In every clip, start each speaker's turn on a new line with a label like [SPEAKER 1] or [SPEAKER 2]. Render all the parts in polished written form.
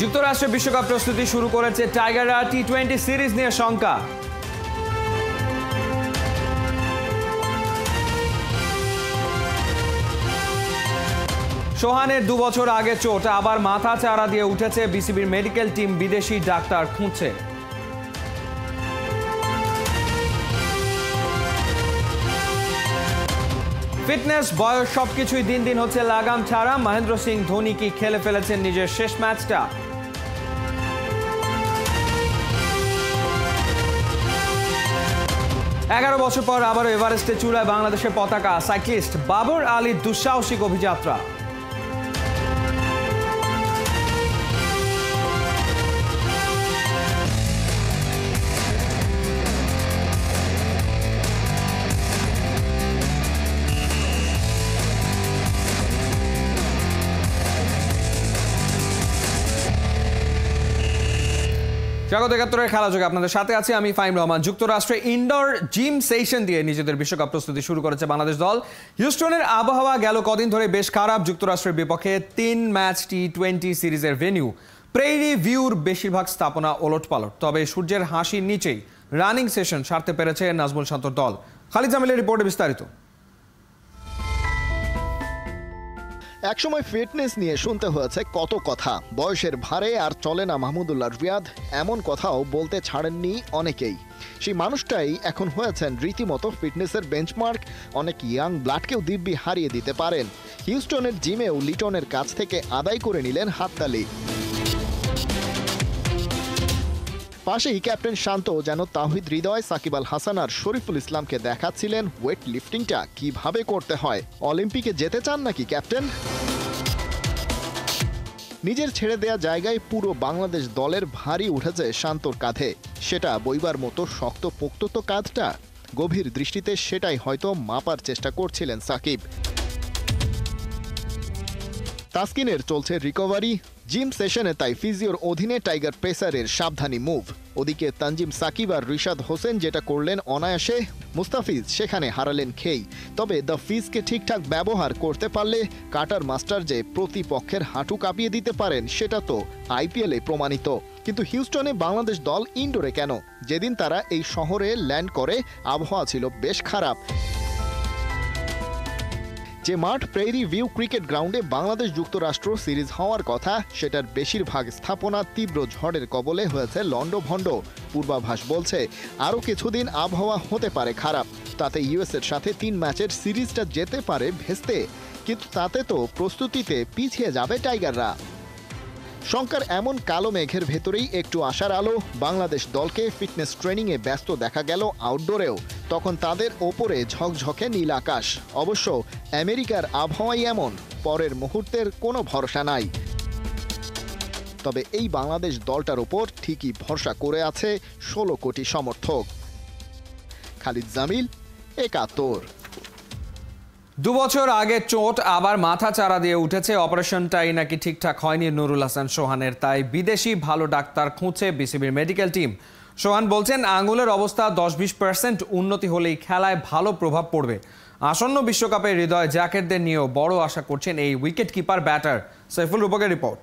[SPEAKER 1] যুক্তরাষ্ট্রে বিশ্বকাপ প্রস্তুতি শুরু করেছে টাইগাররা, টি-20 সিরিজ নিয়ে শঙ্কা। সোহানের 2 বছর আগে চোট, আবার মাথা চারা দিয়ে উঠেছে বিসিবির মেডিকেল টিম, বিদেশি ডাক্তার খুঁজছে। ফিটনেস, বয়স সবকিছুই দিন দিন হচ্ছে লাগাম ছাড়া। মহেন্দ্র সিং ধোনি কি খেলে ফেলেছেন নিজের শেষ ম্যাচটা? 11 বছর পর আবারও এভারেস্টে চূড়ায় বাংলাদেশের পতাকা। সাইক্লিস্ট বাবর আলীর দুঃসাহসিক অভিযাত্রা। স্বাগত 71-এর খেলা যোগে আপনাদের সাথে আছি আমি ফাহিম রহমান। যুক্তরাষ্ট্রে ইনডোর জিম সেশন দিয়ে নিজেদের বিশ্বকাপ প্রস্তুতি শুরু করেছে বাংলাদেশ দল। হিউস্টনের আবহাওয়া গেল কদিন ধরে বেশ খারাপ। যুক্তরাষ্ট্রের বিপক্ষে 3 ম্যাচ টি-20 সিরিজের ভেন্যু প্রেইরি ভিউর বেশিরভাগ স্থাপনা ওলটপালট। তবে সূর্যের হাসির নিচেই রানিং সেশন সারতে পেরেছে নাজমুল শান্তর দল। খালিদ জামিলের রিপোর্টে বিস্তারিত।
[SPEAKER 2] একসময় ফিটনেস নিয়ে শুনতে হয়েছে কত কথা, বয়সের ভারে আর চলে না মাহমুদুল্লাহ রিয়াদ, এমন কথাও বলতে ছাড়েননি অনেকেই। সেই মানুষটাই এখন হয়েছেন রীতিমতো ফিটনেসের বেঞ্চমার্ক। অনেক ইয়াং ব্লাডকেও দিব্যি হারিয়ে দিতে পারেন। হিউস্টনের জিমেও লিটনের কাছ থেকে আদায় করে নিলেন হাততালি। পাশেই ক্যাপ্টেন শান্ত যেন তাওহিদ হৃদয়, সাকিব আল হাসান আর শরীফুল ইসলামকে দেখাচ্ছিলেন ওয়েট লিফটিংটা কিভাবে করতে হয়। অলিম্পিকে যেতে চান নাকি ক্যাপ্টেন? নিজের ছেড়ে দেয়া জায়গায় পুরো বাংলাদেশ দলের ভারী উঠেছে শান্তর কাঁধে। সেটা বইবার মতো শক্ত পোক্ত তো কাঁধটা। গভীর দৃষ্টিতে সেটাই হয়তো মাপার চেষ্টা করছিলেন সাকিব। তাসকিনের চলছে রিকভারি। জিম সেশনে তাই ফিজিওর অধীনে টাইগার পেসারের সাবধানী মুভ। ওদিকে তানজিম সাকিব আর রিশাদ হোসেন যেটা করলেন অনায়াসে, মুস্তাফিজ সেখানে হারালেন খেই। তবে দ্য ফিজকে ঠিকঠাক ব্যবহার করতে পারলে কাটার মাস্টার যে প্রতিপক্ষের হাঁটু কাঁপিয়ে দিতে পারেন সেটা তো আইপিএলে প্রমাণিত। কিন্তু হিউস্টনে বাংলাদেশ দল ইনডোরে কেন? যেদিন তারা এই শহরে ল্যান্ড করে আবহাওয়া ছিল বেশ খারাপ। যে মাঠ প্রেইরি ভিউ ক্রিকেট গ্রাউন্ডে বাংলাদেশ যুক্তরাষ্ট্র সিরিজ হওয়ার কথা, সেটার বেশিরভাগ স্থাপনা তীব্র ঝড়ের কবলে হয়েছে লন্ডভন্ড। পূর্বাভাস বলছে আরও কিছুদিন আবহাওয়া হতে পারে খারাপ। তাতে ইউএসের সাথে 3 ম্যাচের সিরিজটা যেতে পারে ভেস্তে। কিন্তু তাতে তো প্রস্তুতিতে পিছিয়ে যাবে টাইগাররা। শঙ্কার এমন কালো মেঘের ভেতরেই একটু আশার আলো। বাংলাদেশ দলকে ফিটনেস ট্রেনিংয়ে ব্যস্ত দেখা গেল আউটডোরেও। তখন তাদের ওপরে ঝকঝকে নীল আকাশ। অবশ্য আমেরিকার আবহাওয়াই এমন, পরের মুহূর্তের কোনো ভরসা নাই। তবে এই বাংলাদেশ দলটার ওপর ঠিকই ভরসা করে আছে 16 কোটি সমর্থক। খালিদ জামিল, 71।
[SPEAKER 1] 2 বছর আগে চোট, আবার মাথা চারা দিয়ে উঠেছে। অপারেশনটাই নাকি ঠিকঠাক হয়নি নুরুল হাসান সোহানের, তাই বিদেশি ভালো ডাক্তার খুঁজছে বিসিবির মেডিকেল টিম। সোহান বলছেন আঙুলের অবস্থা 10-20% উন্নতি হলেই খেলায় ভালো প্রভাব পড়বে। আসন্ন বিশ্বকাপে হৃদয় জ্যাকেটদের নিয়েও বড় আশা করছেন এই উইকেট কিপার ব্যাটার। সাইফুল রূপকের রিপোর্ট।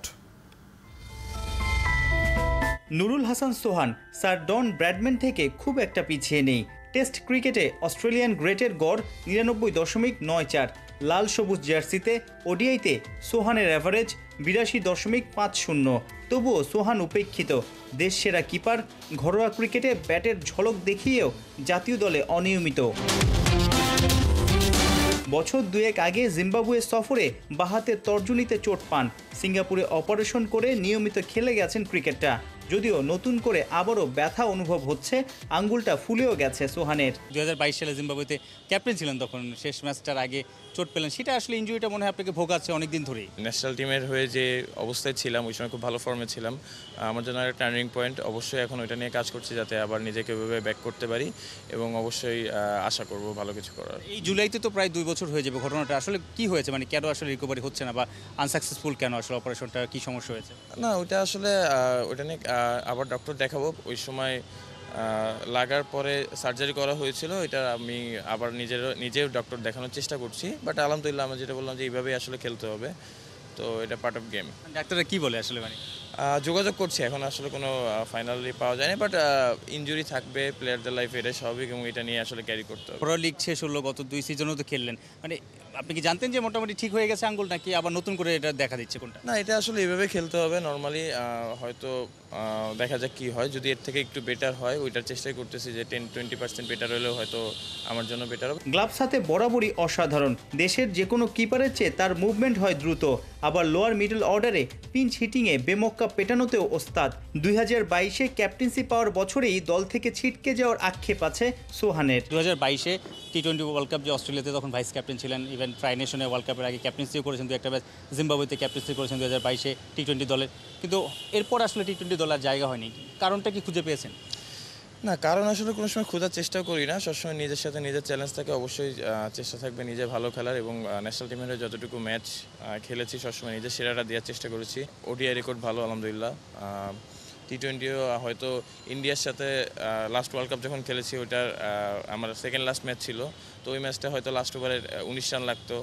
[SPEAKER 3] Nurul Hasan Sohan sir Don Bradman থেকে খুব একটা পিছিয়ে নেই। টেস্ট ক্রিকেটে অস্ট্রেলিয়ান গ্রেটের গড় 99.94। লাল সবুজ জার্সিতে ওডিআইতে সোহানের অ্যাভারেজ 82.50। তবুও সোহান উপেক্ষিত। দেশ সেরা কিপার ঘরোয়া ক্রিকেটে ব্যাটের ঝলক দেখিয়েও জাতীয় দলে অনিয়মিত। বছর 2 আগে জিম্বাবুয়ে সফরে বাহাতে তর্জনীতে চোট পান। সিঙ্গাপুরে অপারেশন করে নিয়মিত খেলে গেছেন ক্রিকেটটা। যদিও নতুন করে আবারও ব্যথা অনুভব হচ্ছে, আঙ্গুলটা ফুলেও গেছে সোহানের।
[SPEAKER 4] 2022 সালে জিম্বাবুয়েতে ক্যাপ্টেন ছিলেন, তখন শেষ ম্যাচটার আগে চোট পেলেন। সেটা আসলে ইনজুরিটা মনে হয় আপনাকে ভোগাচ্ছে অনেকদিন ধরেই।
[SPEAKER 5] ন্যাশনাল টিমের হয়ে যে অবস্থায় ছিলাম ওই সময় খুব ভালো ফর্মে ছিলাম, আমার জন্য একটা টার্নিং পয়েন্ট। অবশ্যই এখন ওইটা নিয়ে কাজ করছি যাতে আবার নিজেকে ওইভাবে ব্যাক করতে পারি, এবং অবশ্যই আশা করব ভালো কিছু করার।
[SPEAKER 4] এই জুলাইতে তো প্রায় 2 বছর হয়ে যাবে। ঘটনাটা আসলে কি হয়েছে, মানে কেন আসলে রিকভারি হচ্ছে না বা আনসাকসেসফুল কেন? আসলে অপারেশনটা কি সমস্যা হয়েছে?
[SPEAKER 5] না, ওইটা আসলে ওইটা নিয়ে আবার ডক্টর দেখাবো। ওই সময় লাগার পরে সার্জারি করা হয়েছিল, এটা আমি আবার নিজেও ডক্টর দেখানোর চেষ্টা করছি। বাট আলহামদুলিল্লাহ আমি যেটা বললাম যে এইভাবেই আসলে খেলতে হবে, তো এটা পার্ট অফ গেম।
[SPEAKER 4] ডাক্তাররা কি বলে আসলে? মানে
[SPEAKER 5] যোগাযোগ করছি, এখন আসলে কোনো ফাইনালি পাওয়া যায়নি, বাট ইনজুরি থাকবে প্লেয়ারদের লাইফে, এটা স্বাভাবিক এবং এটা নিয়ে আসলে ক্যারি করতে হবে।
[SPEAKER 4] পুরো লিগ শেষ হলো, গত 2 সিজনও তো খেললেন, মানে আপনি কি জানতেন যে মোটামুটি ঠিক হয়ে গেছে আঙ্গুল, নাকি আবার নতুন করে এটা দেখা দিচ্ছে কোনটা?
[SPEAKER 5] না, এটা আসলে এভাবে খেলতে হবে নর্মালি, হয়তো দেখা যাক কি হয়। যদি এর থেকে একটু বেটার হয় ওইটার চেষ্টাই করতেছি, যে 10-20% বেটার হলেও হয়তো আমার জন্য বেটার হবে।
[SPEAKER 3] গ্লাভস হাতে বরাবরই অসাধারণ। দেশের যে কোনো কিপারের চেয়ে তার মুভমেন্ট হয় দ্রুত, আবার লোয়ার মিডল অর্ডারে পিঞ্চ হিটিংয়ে বেমক্কা পেটানোতেও ওস্তাদ। 2022-এ ক্যাপ্টেন্সি পাওয়ার বছরেই দল থেকে ছিটকে যাওয়ার আক্ষেপ আছে সোহানের।
[SPEAKER 4] 2022-এ টি-20 ওয়ার্ল্ড কাপ যে অস্ট্রেলিয়াতে তখন ভাইস ক্যাপ্টেন ছিলেন, ইভেন ট্রাই নেশনে ওয়ার্ল্ড কাপের আগে ক্যাপ্টেন্সিও করেছেন, 2-একটা ম্যাচ জিম্বাবুয়েতে ক্যাপ্টেন্সি করেছেন 2022-এ টি-20 দলের, কিন্তু এরপর আসলে টি-20 দলের জায়গা হয়নি। কারণটা কি খুঁজে পেয়েছেন?
[SPEAKER 5] না, কারণ আসলে কোনো সময় খোঁজার চেষ্টাও করি না, সবসময় নিজের সাথে নিজের চ্যালেঞ্জ থাকে। অবশ্যই চেষ্টা থাকবে নিজে ভালো খেলার, এবং ন্যাশনাল টিমের হয়ে যতটুকু ম্যাচ খেলেছি সবসময় নিজের সেরাটা দেওয়ার চেষ্টা করেছি। ওডিআই রেকর্ড ভালো আলহামদুলিল্লাহ। টি-20ও হয়তো ইন্ডিয়ার সাথে লাস্ট ওয়ার্ল্ড কাপ যখন খেলেছি ওইটার আমার সেকেন্ড লাস্ট ম্যাচ ছিল, তো ওই ম্যাচটা হয়তো লাস্ট ওভারে 19 রান লাগতো,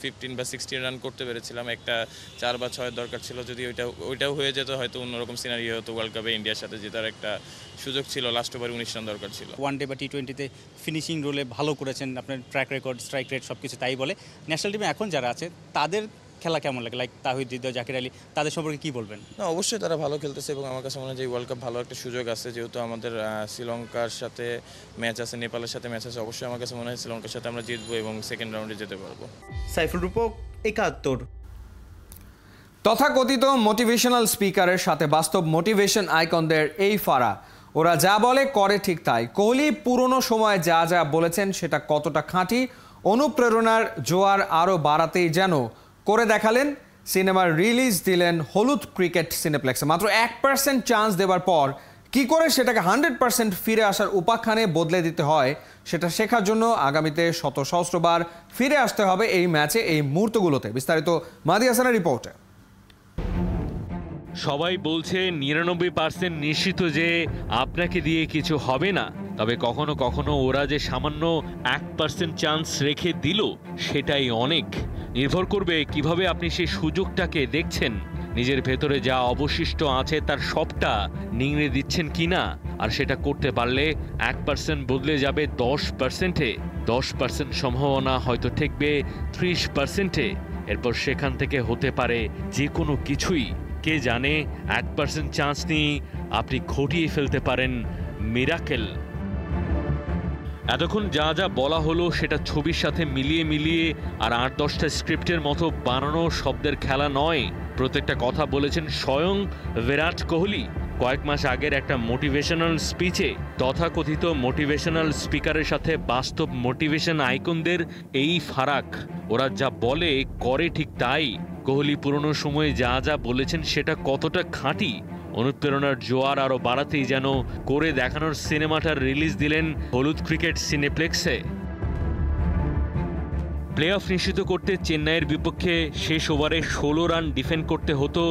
[SPEAKER 5] 15 বা 16 রান করতে পেরেছিলাম, একটা 4 বা 6 দরকার ছিল। যদি ওইটাও হয়ে যেত হয়তো অন্যরকম সিনারিও হতো, ওয়ার্ল্ড কাপে ইন্ডিয়ার সাথে জেতার একটা সুযোগ ছিল, লাস্ট ওভারে 19 রান দরকার ছিল।
[SPEAKER 4] ওয়ানডে বা টি-20তে ফিনিশিং রোলে ভালো করেছেন, আপনার ট্র্যাক রেকর্ড, স্ট্রাইক রেট সব কিছু তাই বলে। ন্যাশনাল টিমে এখন যারা আছে তাদের খেলা কেমন লাগে, লাইক তাহিদ হৃদয়, জাকির আলী, তাদের সম্পর্কে কি বলবেন?
[SPEAKER 5] না, অবশ্যই তারা ভালো খেলতেছে, এবং আমার কাছে মনে হয় যে ওয়ার্ল্ড কাপ ভালো একটা সুযোগ আছে, যেহেতু আমাদের শ্রীলঙ্কার সাথে ম্যাচ আছে, নেপালের সাথে ম্যাচ আছে। অবশ্যই আমার কাছে মনে হয় শ্রীলঙ্কার সাথে আমরা জিতবো এবং সেকেন্ড রাউন্ডে যেতে পারবো।
[SPEAKER 3] সাইফুল রূপক, 71।
[SPEAKER 1] তথাকথিত মোটিভেশনাল স্পিকারের সাথে বাস্তব মোটিভেশন আইকনদের এই ফাড়া, ওরা যা বলে করে ঠিক তাই। কোহলি পুরনো সময়ে যা যা বলেছেন সেটা কতটা খাঁটি, অনুপ্রেরণার জোয়ার আরও বাড়াতেই যেন করে দেখালেন। সিনেমার রিলিজ দিলেন হলুদ ক্রিকেট সিনেপ্লেক্সে। মাত্র 1% চান্স দেওয়ার পর কি করে সেটাকে 100% ফিরে আসার উপাখ্যানে বদলে দিতে হয়, সেটা শেখার জন্য আগামীতে শত সহস্রবার ফিরে আসতে হবে এই ম্যাচে, এই মুহূর্তগুলোতে। বিস্তারিত মাহদি হাসানের রিপোর্টে।
[SPEAKER 6] সবাই বলছে 99% নিশ্চিত যে আপনাকে দিয়ে কিছু হবে না, তবে কখনো কখনো ওরা যে সামান্য 1% চান্স রেখে দিল সেটাই অনেক। নির্ভর করবে কিভাবে আপনি সেই সুযোগটাকে দেখছেন, নিজের ভেতরে যা অবশিষ্ট আছে তার সবটা নিংড়ে দিচ্ছেন কিনা। আর সেটা করতে পারলে 1% বদলে যাবে 10%-এ, 10% সম্ভাবনা হয়তো ঠেকবে 30%-এ। এরপর সেখান থেকে হতে পারে যে কোনো কিছুই। কে জানে, 1% চান্স নিয়ে আপনি ঘটিয়ে ফেলতে পারেন মিরাকেল। এতক্ষণ যা যা বলা হলো সেটা ছবির সাথে মিলিয়ে মিলিয়ে আর 8-10টা স্ক্রিপ্টের মতো বানানো শব্দের খেলা নয়। প্রত্যেকটা কথা বলেছেন স্বয়ং বিরাট কোহলি। কয়েক মাস আগের একটা মোটিভেশনাল স্পিচে তথাকথিত মোটিভেশনাল স্পিকারের সাথে বাস্তব মোটিভেশন আইকনদের এই ফারাক, ওরা যা বলে করে ঠিক তাই। কোহলি পুরনো সময়ে যা যা বলেছেন সেটা কতটা খাঁটি, অনুপ্রেরণার জোয়ার আরও বাড়াতেই যেন করে দেখানোর সিনেমাটার রিলিজ দিলেন হলুদ ক্রিকেট সিনেপ্লেক্সে। প্লে অফ নিশ্চিত করতে চেন্নাইয়ের বিপক্ষে শেষ ওভারে 16 রান ডিফেন্ড করতে হতো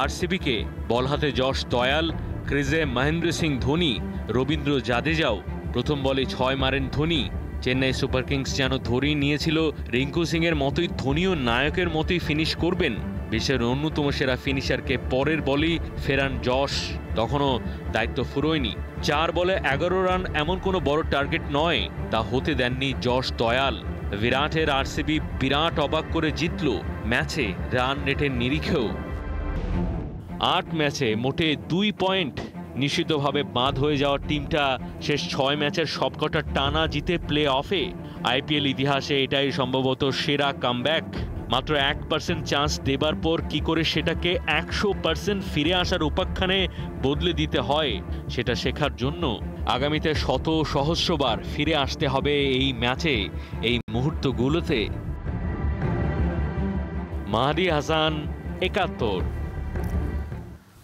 [SPEAKER 6] আরসিবিকে। বল হাতে যশ দয়াল, ক্রিজে মহেন্দ্র সিং ধোনি, রবীন্দ্র জাদেজাও। প্রথম বলে 6 মারেন ধোনি। চেন্নাই সুপার কিংস যেন ধরেই নিয়েছিল রিঙ্কু সিংয়ের মতোই ধোনিও নায়কের মতোই ফিনিশ করবেন। বিশ্বের অন্যতম সেরা ফিনিশারকে পরের বলেই ফেরান যশ। তখনও দায়িত্ব ফুরোয়নি। 4 বলে 11 রান এমন কোনো বড় টার্গেট নয়, তা হতে দেননি যশ দয়াল। বিরাটের আরসিবি বিরাট অবাক করে জিতল ম্যাচে রান রেটের নিরিখেও। 8 ম্যাচে মোটে 2 পয়েন্ট। নিশ্চিতভাবে বাদ হয়ে যাওয়া টিমটা শেষ 6 ম্যাচের সবকটা টানা জিতে প্লে অফে। আইপিএল ইতিহাসে এটাই সম্ভবত সেরা কামব্যাক। মাত্র 1% চান্স দেবার পর কি করে সেটাকে 100% ফিরে আসার উপাখ্যানে বদলে দিতে হয়, সেটা শেখার জন্য আগামীতে শত সহস্রবার ফিরে আসতে হবে এই ম্যাচে, এই মুহূর্তগুলোতে। মাহদি হাসান, 71।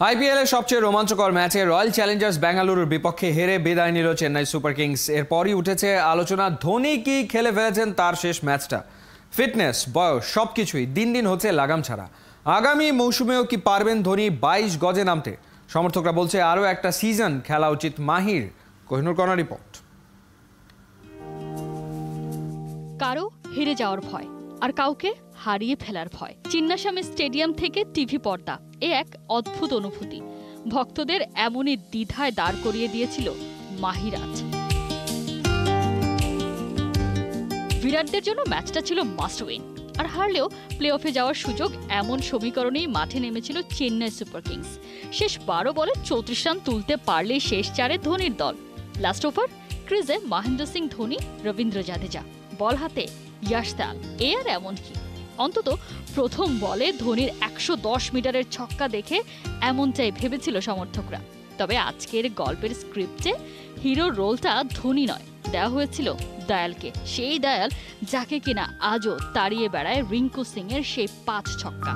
[SPEAKER 1] আইপিএলের সবচেয়ে রোমাঞ্চকর ম্যাচে রয়্যাল চ্যালেঞ্জার্স বেঙ্গালুরুর বিপক্ষে হেরে বিদায় নিল চেন্নাই সুপার কিংস। এরপরই উঠেছে আলোচনা, ধোনি কি খেলে ফেলেছেন তার শেষ ম্যাচটা। ফিটনেস, বয়স সবকিছুই দিন দিন হচ্ছে লাগাম ছাড়া। আগামী মৌসুমেও কি পারবেন ধোনি 22 গজে নামতে? সমর্থকরা বলছে আরও একটা সিজন খেলা উচিত মাহির। Kohinoor corner report.
[SPEAKER 7] কারো হেরে যাওয়ার ভয়, আর কাউকে হারিয়ে ফেলার ভয়। চিন্নাস্বামী স্টেডিয়াম থেকে টিভি পর্দা, এ এক অদ্ভুত অনুভূতি। ভক্তদের এমনই দ্বিধায় দাঁড় করিয়ে দিয়েছিল মাহিরাজ। বিরাটদের জন্য ম্যাচটা ছিল মাস্ট উইন, আর হারলেও প্লে অফে যাওয়ার সুযোগ এমন সমীকরণেই মাঠে নেমেছিল চেন্নাই সুপার কিংস। শেষ 12 বলে 34 রান তুলতে পারলেই শেষ 4-এ ধোনির দল। লাস্ট ওভার ক্রিজে মহেন্দ্র সিং ধোনি, রবীন্দ্র জাদেজা, বল হাতে ইয়াশ দয়াল। এ আর এমন কি, অন্তত প্রথম বলে ধোনির 110 মিটারের ছক্কা দেখে এমনটাই ভেবেছিল সমর্থকরা। তবে আজকের গল্পের স্ক্রিপ্টে হিরোর রোলটা ধোনি নয়, দেওয়া হয়েছিল দয়ালকে। সেই দয়াল যাকে কিনা আজও তাড়িয়ে বেড়ায় রিঙ্কু সিং এর সেই 5 ছক্কা।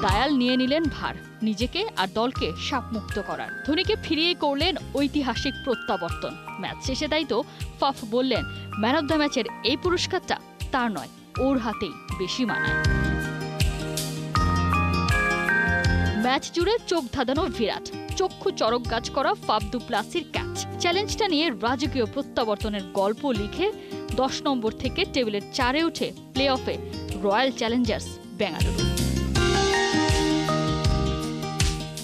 [SPEAKER 7] দয়াল নিয়ে নিলেন ভার, নিজেকে আর দলকে সাপমুক্ত করার। ধোনিকে ফিরিয়ে করলেন ঐতিহাসিক প্রত্যাবর্তন। ম্যাচ শেষে তাই তো ফাফ বললেন, ম্যান অব দ্য ম্যাচের এই পুরস্কারটা তার নয়, ওর হাতেই বেশি মানায়। ম্যাচ জুড়ে চোখ ধাঁধানো বিরাট, চক্ষু চরক গাছ করা ফাফ দু প্লাসির ক্যাচ। চ্যালেঞ্জটা নিয়ে রাজকীয় প্রত্যাবর্তনের গল্প লিখে 10 নম্বর থেকে টেবিলের 4-এ উঠে প্লে অফে রয়্যাল চ্যালেঞ্জার্স বেঙ্গালুরু।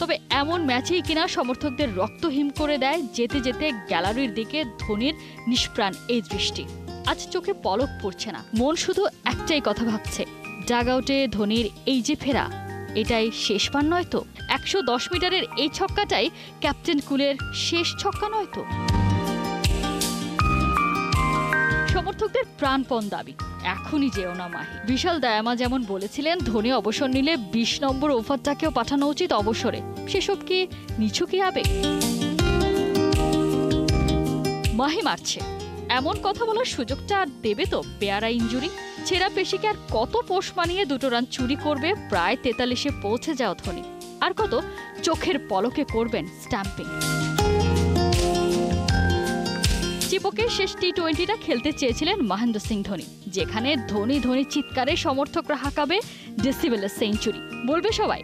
[SPEAKER 7] তবে এমন ম্যাচেই কিনা সমর্থকদের রক্ত হিম করে দেয় যেতে যেতে গ্যালারির দিকে ধোনির নিষ্প্রাণ এই দৃষ্টি। আজ চোখে পলক পড়ছে না, মন শুধু একটাই কথা ভাবছে, ডাগ আউটে ধোনির এই যে ফেরা, এটাই শেষ পান নয় তো? 110 মিটারের এই ছক্কাটাই ক্যাপ্টেন কুলের শেষ ছক্কা নয় তো? সমর্থকদের প্রাণপণ দাবি, এখনই যেও না মাহি। বিশাল দায়ামা যেমন বলেছিলেন, ধোনি অবসর নিলে 20 নম্বর ওভারটাকেও পাঠানো উচিত অবসরে। সেসব কি নিছকই আবেগ? মাহি মারছে, এমন কথা বলার সুযোগটা আর দেবে তো পেয়ারা ইঞ্জুরি? ছেঁড়া পেশিকে আর কত পোষ মানিয়ে 2 রান চুরি করবে প্রায় 43-এ পৌঁছে যাও ধোনি? আর কত চোখের পলকে করবেন স্ট্যাম্পিং? চিপকে শেষ টি-20টা খেলতে চেয়েছিলেন মহেন্দ্র সিং ধোনি, যেখানে ধোনি ধোনি চিৎকারে সমর্থকরা হাঁকাবে ডেসিবেলের সেঞ্চুরি। বলবে সবাই,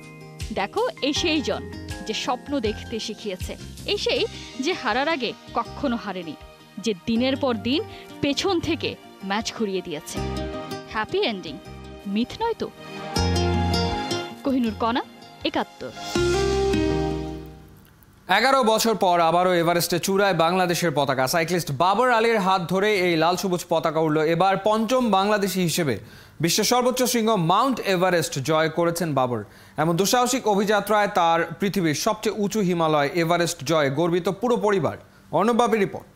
[SPEAKER 7] দেখো এই সেই জন যে স্বপ্ন দেখতে শিখিয়েছে, এই সেই যে হারার আগে কখনো হারেনি, যে দিনের পর দিন পেছন থেকে ম্যাচ ঘুরিয়ে দিয়েছে। হ্যাপি এন্ডিং মিথ নয় তো? কোহিনুর কণা, 71।
[SPEAKER 1] 11 বছর পর আবারও এভারেস্টে চূড়ায় বাংলাদেশের পতাকা। সাইক্লিস্ট বাবর আলীর হাত ধরে এই লাল সবুজ পতাকা উড়ল। এবার 5ম বাংলাদেশি হিসেবে বিশ্বের সর্বোচ্চ শৃঙ্গ মাউন্ট এভারেস্ট জয় করেছেন বাবর। এমন দুঃসাহসিক অভিযাত্রায় তার পৃথিবীর সবচেয়ে উঁচু হিমালয় এভারেস্ট জয়ে গর্বিত পুরো পরিবার। অর্ণব বাবির report.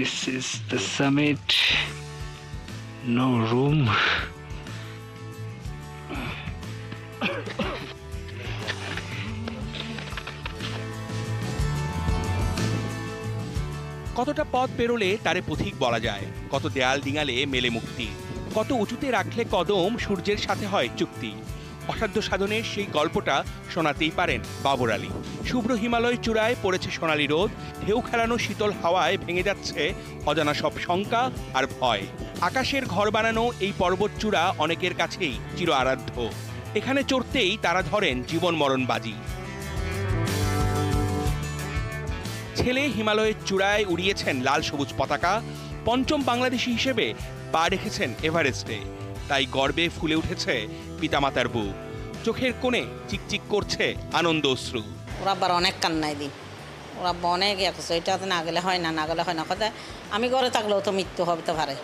[SPEAKER 8] This is the summit. No room.
[SPEAKER 9] কতটা পথ পেরোলে তারে পথিক বলা যায়, কত দেয়াল ডিঙালে মেলে মুক্তি, কত উঁচুতে রাখলে কদম সূর্যের সাথে হয় চুক্তি। অসাধ্য সাধনের সেই গল্পটা শোনাতেই পারেন বাবর আলী। শুভ্র হিমালয় চূড়ায় পড়েছে সোনালি রোদ, ঢেউ খেলানো শীতল হাওয়ায় ভেঙে যাচ্ছে অজানা সব শঙ্কা আর ভয়। আকাশের ঘর বানানো এই পর্বত চূড়া অনেকের কাছেই চির আরাধ্য। এখানে চড়তেই তারা ধরেন জীবন মরণ বাজি। ছেলে হিমালয়ের চূড়ায় উড়িয়েছেন লাল সবুজ পতাকা, 5ম বাংলাদেশি হিসেবে পা রেখেছেন এভারেস্টে। তাই গর্বে ফুলে উঠেছে পিতামাতার বুক, চোখের কোণে চিকচিক করছে আনন্দ অশ্রু।
[SPEAKER 10] ওরা আবার অনেক কান্নাই দিন, ওরা অনেক এটা না গেলে হয় না, না গেলে হয় না। কথা আমি ঘরে থাকলেও তো মৃত্যু হতে পারে,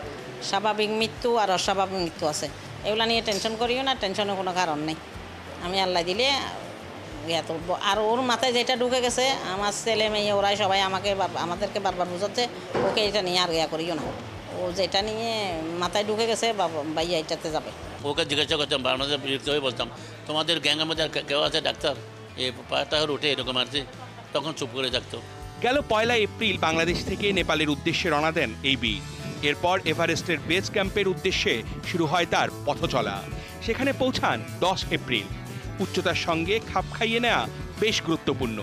[SPEAKER 10] স্বাভাবিক মৃত্যু আর অস্বাভাবিক মৃত্যু আছে। এগুলো নিয়ে টেনশন করিও না, টেনশনের কোনো কারণ নেই। আমি আল্লাহ দিলে আর ওর মাথায় যেটা ঢুকে গেছে, আমার ছেলে মেয়ে ওরাই সবাই আমাদেরকে বারবার বুঝাচ্ছে, ওকে এটা নিয়ে আর করিও না। ও যেটা নিয়ে মাথায় ঢুকে গেছে ভাইয়া এটাতে যাবে।
[SPEAKER 11] ওকে জিজ্ঞাসা করতাম, আমাদের বিরক্ত হয়ে বলতাম, তোমাদের গ্যাংয়ের মধ্যে কেউ আছে ডাক্তার, এই পাটা উঠে এরকম আছে, তখন চুপ করে থাকতো।
[SPEAKER 9] গেল 1 এপ্রিল বাংলাদেশ থেকে নেপালের উদ্দেশ্যে রওনা দেন এই বীর। এরপর এভারেস্টের বেস ক্যাম্পের উদ্দেশ্যে শুরু হয় তার পথচলা। সেখানে পৌঁছান 10 এপ্রিল। উচ্চতার সঙ্গে খাপ খাইয়ে নেওয়া বেশ গুরুত্বপূর্ণ,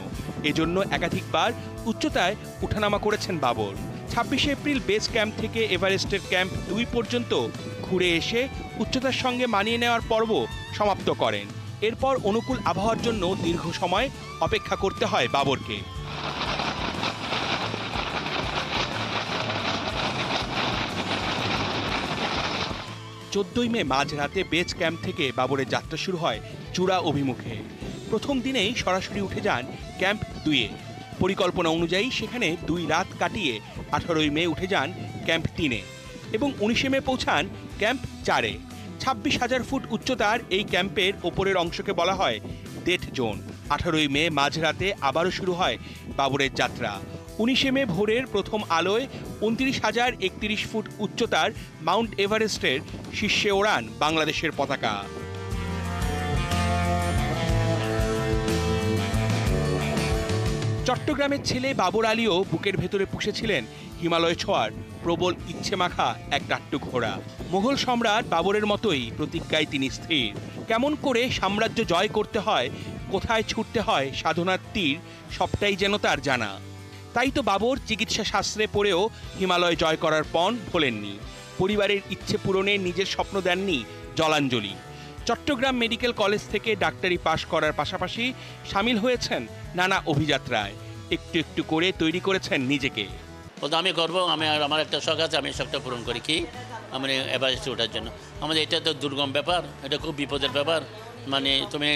[SPEAKER 9] এজন্য একাধিকবার উচ্চতায় উঠানামা করেছেন বাবর। 26 এপ্রিল বেস ক্যাম্প থেকে এভারেস্টের ক্যাম্প 2 পর্যন্ত ঘুরে এসে উচ্চতার সঙ্গে মানিয়ে নেওয়ার পর্ব সমাপ্ত করেন। এরপর অনুকূল আবহাওয়ার জন্য দীর্ঘ সময় অপেক্ষা করতে হয় বাবরকে। 14ই মে মাঝরাতে বেজ ক্যাম্প থেকে বাবরের যাত্রা শুরু হয় চূড়া অভিমুখে। প্রথম দিনেই সরাসরি উঠে যান ক্যাম্প 2-এ। পরিকল্পনা অনুযায়ী সেখানে 2 রাত কাটিয়ে 18ই মে উঠে যান ক্যাম্প 3-এ এবং 19শে মে পৌঁছান ক্যাম্প 4-এ। 26,000 ফুট উচ্চতার এই ক্যাম্পের ওপরের অংশকে বলা হয় ডেথ জোন। 18ই মে মাঝরাতে আবারও শুরু হয় বাবরের যাত্রা। 19শে মে ভোরের প্রথম আলোয় 29,031 ফুট উচ্চতার মাউন্ট এভারেস্টের শীর্ষে ওড়ান বাংলাদেশের পতাকা। চট্টগ্রামের ছেলে বাবর আলীও বুকের ভেতরে পুষেছিলেন হিমালয় ছোঁয়ার প্রবল ইচ্ছে মাখা এক টাট্টু ঘোড়া। মোগল সম্রাট বাবরের মতোই প্রতিজ্ঞায় তিনি স্থির। কেমন করে সাম্রাজ্য জয় করতে হয়, কোথায় ছুটতে হয় সাধনার তীর, সবটাই যেন তার জানা। তাই তো বাবর চিকিৎসা শাস্ত্রে পড়েও হিমালয় জয় করার পণ ভোলেননি। পরিবারের ইচ্ছে পূরণে নিজের স্বপ্ন দেননি জলাঞ্জলি। চট্টগ্রাম মেডিকেল কলেজ থেকে ডাক্তারি পাশ করার পাশাপাশি সামিল হয়েছেন নানা অভিযাত্রায়। একটু একটু করে তৈরি করেছেন নিজেকে।
[SPEAKER 11] আমি করবো, আমার একটা শখ আছে, আমি শখটা পূরণ করি। কি মানে এভারেস্টে ওঠার জন্য। আমাদের এটা তো দুর্গম ব্যাপার, এটা খুব বিপদের ব্যাপার। মানে তুমি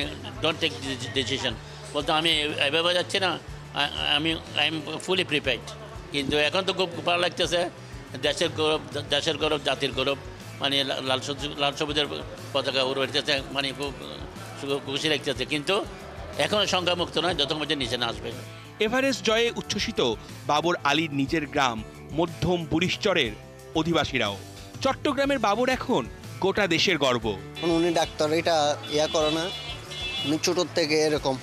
[SPEAKER 11] ডোন্ট টেক ডিসিশন। বলতো আমি এভাবে যাচ্ছি না, আই এম ফুলি প্রিপেয়ার্ড। কিন্তু এখন তো খুব ভালো লাগতেছে, দেশের গৌরব, জাতির গৌরব, মানে লাল সবুজের পতাকা উড়তেছে, মানে খুব খুশি লাগতেছে। কিন্তু এখনও সংখ্যামুক্ত নয়, যত মধ্যে নিচে না আসবে।
[SPEAKER 9] এভারেস্ট জয়ে উচ্ছ্বসিত বাবর আলীর নিজের গ্রাম মধ্যম বুড়িশ্বরের অধিবাসীরাও। চট্টগ্রামের বাবর এখন গোটা দেশের গর্ব।
[SPEAKER 12] উনি ডাক্তার, এটা করে না, উনি ছোটোর থেকে এরকম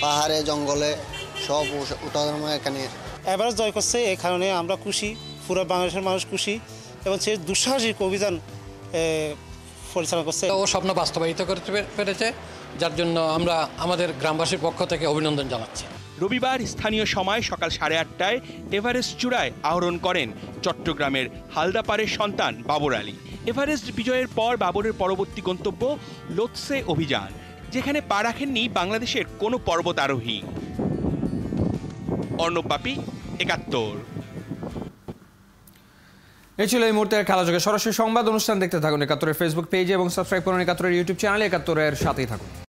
[SPEAKER 12] পাহাড়ে জঙ্গলে সব ওঠানামা এখানে
[SPEAKER 13] এভারেস্ট জয় করছে। এই কারণে আমরা খুশি, পুরো বাংলাদেশের মানুষ খুশি এবং সে দুঃসাহসিক অভিযান পরিচালনা করছে।
[SPEAKER 14] ও স্বপ্ন বাস্তবায়িত করতে পেরেছে, যার জন্য আমরা আমাদের গ্রামবাসীর পক্ষ থেকে অভিনন্দন জানাচ্ছি।
[SPEAKER 9] রবিবার স্থানীয় সময় সকাল 8:30টায় এভারেস্ট চূড়ায় আরোহণ করেন চট্টগ্রামের হালদাপাড়ের সন্তান বাবর আলী। এভারেস্ট বিজয়ের পর বাবরের পরবর্তী গন্তব্য লোৎসে অভিযান, যেখানে পা রাখেননি বাংলাদেশের কোনো পর্বত আরোহী। অর্ণব বাপি, 71।
[SPEAKER 1] এই ছিল এই মুহূর্তের খেলাযোগে সরাসরি সংবাদ অনুষ্ঠান। দেখতে থাকুন 71-এর ফেসবুক পেজে এবং সাবস্ক্রাইব করুন 71-এর ইউটিউব চ্যানেলে। 71-এর সাথেই থাকুন।